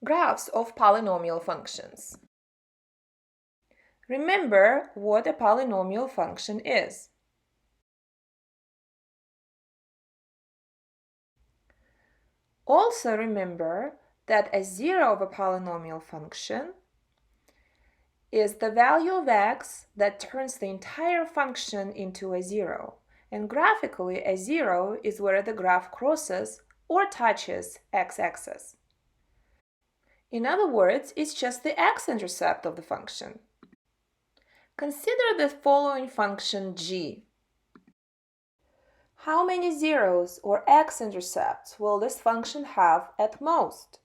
Graphs of polynomial functions. Remember what a polynomial function is. Also remember that a zero of a polynomial function is the value of x that turns the entire function into a zero. And graphically, a zero is where the graph crosses or touches x-axis. In other words, it's just the x-intercept of the function. Consider the following function g. How many zeros or x-intercepts will this function have at most?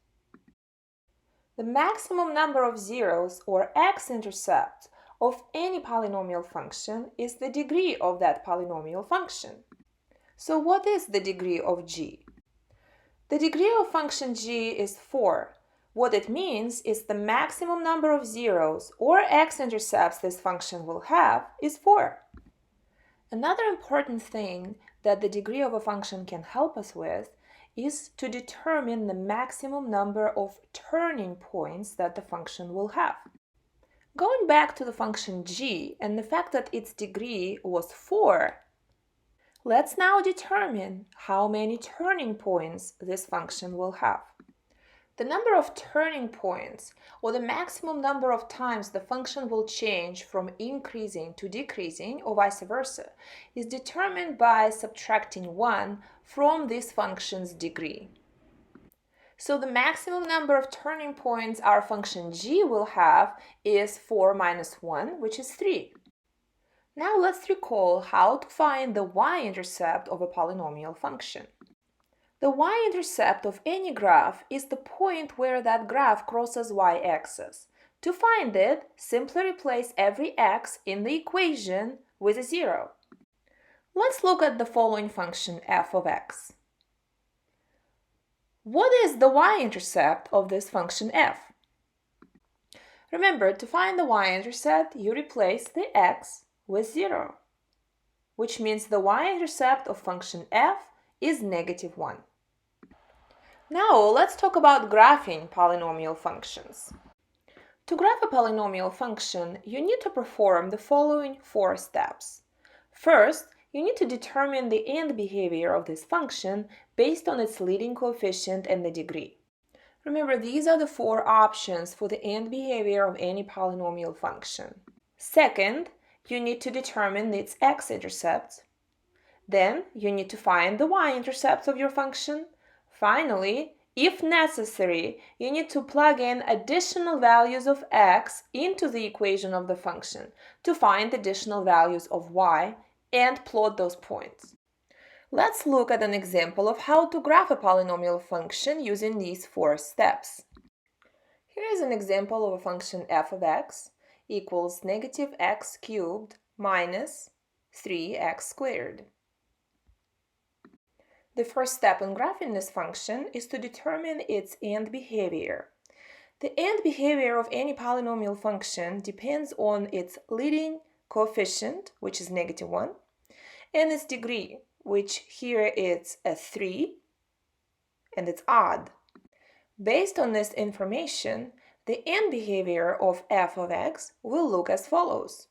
The maximum number of zeros or x-intercepts of any polynomial function is the degree of that polynomial function. So what is the degree of g? The degree of function g is 4. What it means is the maximum number of zeros or x-intercepts this function will have is 4. Another important thing that the degree of a function can help us with is to determine the maximum number of turning points that the function will have. Going back to the function g and the fact that its degree was 4, let's now determine how many turning points this function will have. The number of turning points, or the maximum number of times the function will change from increasing to decreasing, or vice versa, is determined by subtracting 1 from this function's degree. So the maximum number of turning points our function g will have is 4 minus 1, which is 3. Now let's recall how to find the y-intercept of a polynomial function. The y-intercept of any graph is the point where that graph crosses y-axis. To find it, simply replace every x in the equation with a 0. Let's look at the following function f of x. What is the y-intercept of this function f? Remember, to find the y-intercept, you replace the x with 0, which means the y-intercept of function f is -1. Now let's talk about graphing polynomial functions. To graph a polynomial function, you need to perform the following 4 steps. First, you need to determine the end behavior of this function based on its leading coefficient and the degree. Remember, these are the 4 options for the end behavior of any polynomial function. Second, you need to determine its x-intercept. Then, you need to find the y-intercept of your function. Finally, if necessary, you need to plug in additional values of x into the equation of the function to find additional values of y and plot those points. Let's look at an example of how to graph a polynomial function using these 4 steps. Here is an example of a function f of x equals -x cubed minus 3x squared. The first step in graphing this function is to determine its end behavior. The end behavior of any polynomial function depends on its leading coefficient, which is -1, and its degree, which here is a 3, and it's odd. Based on this information, the end behavior of f of x will look as follows.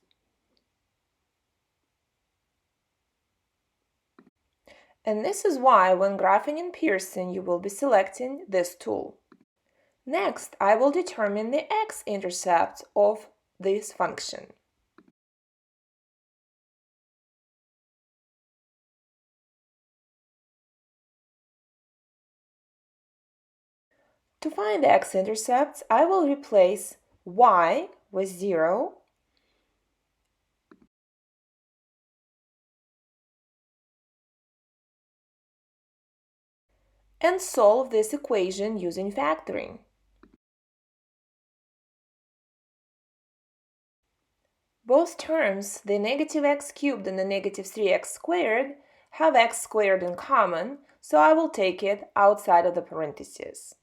And this is why when graphing in Pearson you will be selecting this tool. Next, I will determine the x-intercept of this function. To find the x-intercepts, I will replace y with 0 and solve this equation using factoring. Both terms, the -x cubed and the -3x squared, have x squared in common, so I will take it outside of the parentheses.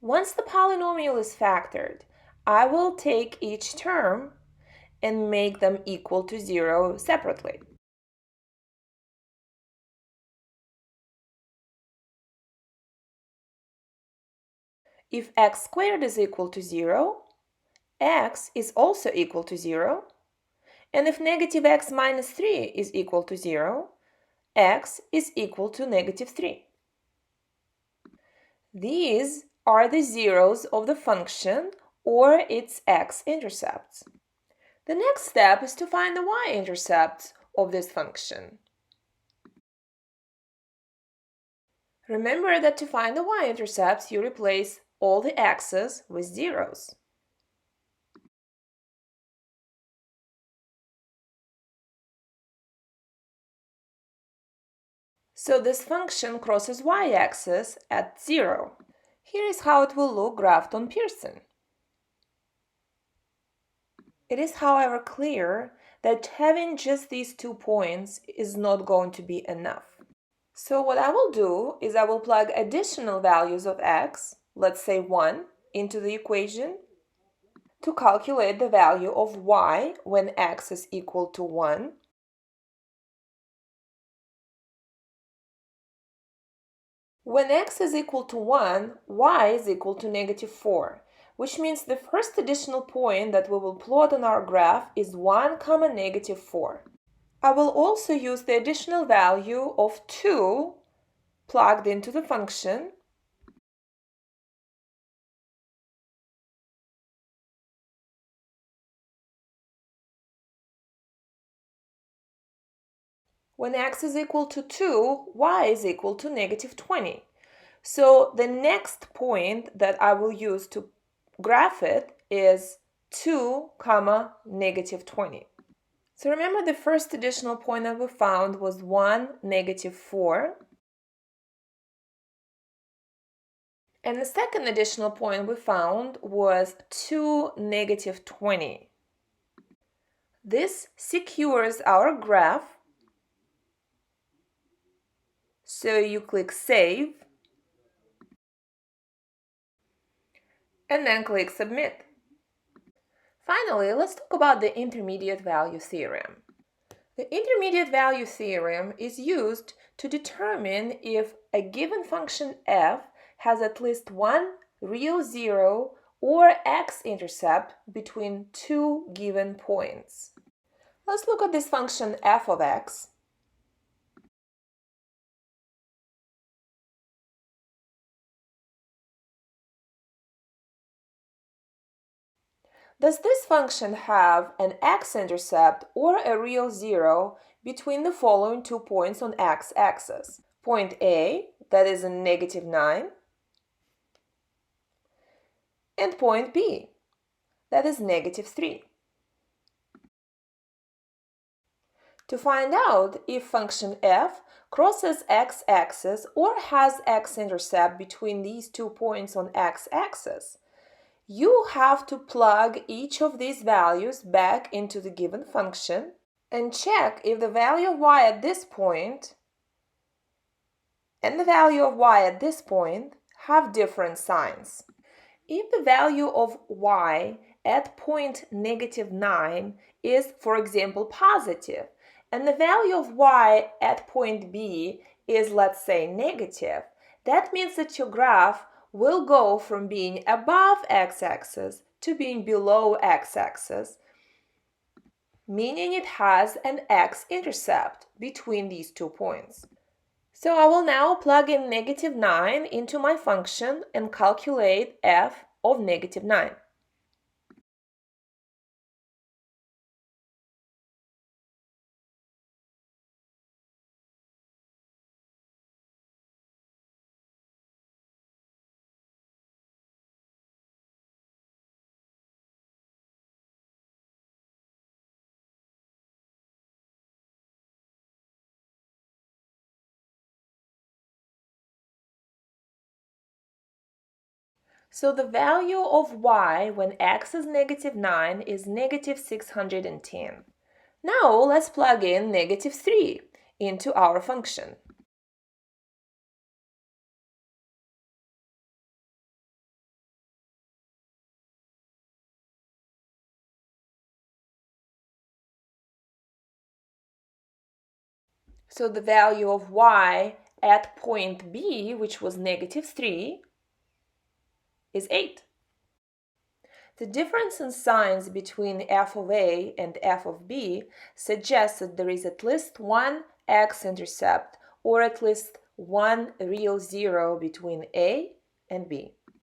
Once the polynomial is factored, I will take each term and make them equal to 0 separately. if x squared is equal to 0, x is also equal to 0, and if negative x minus 3 is equal to 0, x is equal to negative 3. These are the zeros of the function or its x-intercepts. The next step is to find the y-intercepts of this function. Remember that to find the y-intercepts, you replace all the x's with zeros. So this function crosses y-axis at 0. Here is how it will look graphed on Pearson. It is, however, clear that having just these 2 points is not going to be enough. So what I will do is I will plug additional values of x, let's say 1, into the equation to calculate the value of y when x is equal to 1. When x is equal to 1, y is equal to negative 4, which means the first additional point that we will plot on our graph is 1, negative 4. I will also use the additional value of 2 plugged into the function. When x is equal to 2, y is equal to negative 20. So the next point that I will use to graph it is 2, negative 20. So remember the first additional point that we found was 1, negative 4. And the second additional point we found was 2, negative 20. This secures our graph. So you click Save and then click Submit. Finally, let's talk about the intermediate value theorem. The intermediate value theorem is used to determine if a given function f has at least one real zero or x-intercept between two given points. Let's look at this function f of x. Does this function have an x-intercept or a real zero between the following 2 points on x-axis? Point A, that is a negative 9, and point B, that is negative 3. To find out if function f crosses x-axis or has x-intercept between these 2 points on x-axis, you have to plug each of these values back into the given function and check if the value of y at this point and the value of y at this point have different signs. If the value of y at point negative 9 is, for example, positive, and the value of y at point B is, let's say, negative, that means that your graph will go from being above x-axis to being below x-axis, meaning it has an x-intercept between these 2 points. So I will now plug in negative 9 into my function and calculate f of negative 9. So the value of y when x is negative 9 is negative 610. Now let's plug in negative 3 into our function. So the value of y at point B, which was negative 3, is 8. The difference in signs between f of a and f of b suggests that there is at least one x-intercept or at least one real zero between a and b.